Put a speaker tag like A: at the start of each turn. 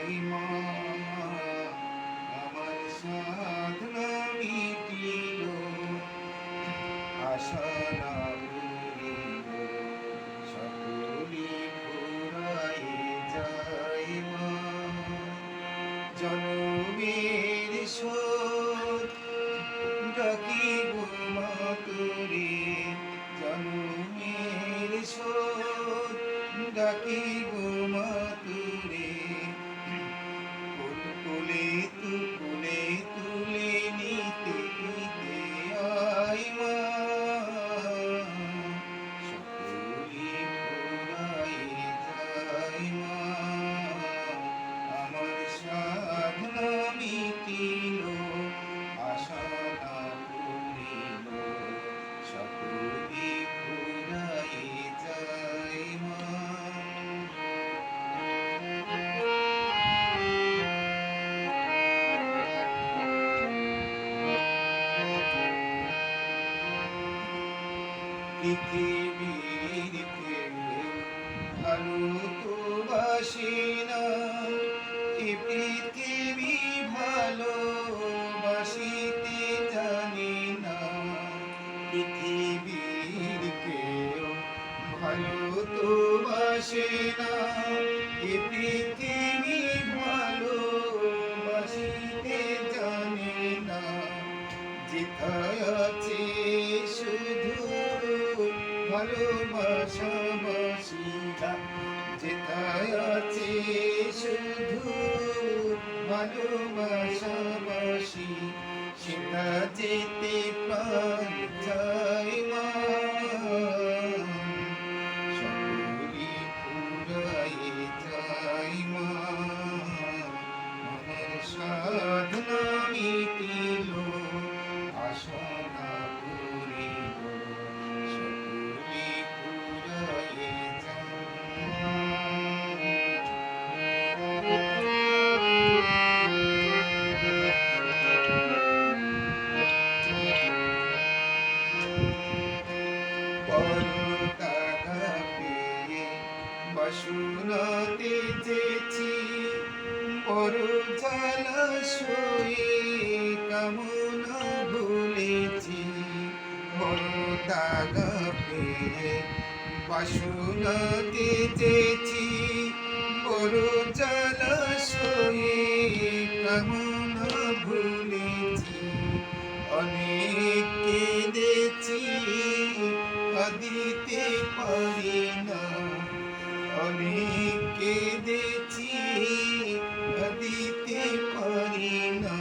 A: যাই মা, আমার সাধনা মিটিল, আশা না ভুলিল, সকলি ফুরায়ে যাই মা। জনমের শোধ ডাকিব মা তোরে, জনমের শোধ ডাকিব মা তোরে, কুলে তুলে তুলে নিতে নিতে আয় মা, সকলি ফুরায়ে যায় মা, আমার সাধনা মিটিল, আশা না ভুলিল, সকলি ফুরায়ে যায় মা। পৃথিবীর কেউ ভালো তো বাসে না, এ পৃথিবী ভালো বাসিতে জানে না। পৃথিবীর কেউ ভালো তো বাসে না, এ পৃথিবী ভালো বাসিতে জানে না। যেথায় আছে শুধু ভালোবাসা বাসিরা, যেথায় আছে শুধু ভালোবাসা বাসি, সেটা যেতে প্রাণ চায় মা, সকলি ফুরায়ে যায় মা, মনের সাধনা মিটিল, আশা না ভুলিল, সকলি ফুরায়ে বড় টাকা পেয়ে বাসুনাতে যেছি, বড় জ্বালা সয়ে কামনা ভুলেছি। বড় টাকা পেয়ে বাসুনাতে যেছি, বড় জ্বালা সয়ে কামনা ভুলেছি। অনেক কেঁদেছি কাঁদিতে পারি না, অনেক কেঁদেছি কাঁদিতে পারি না।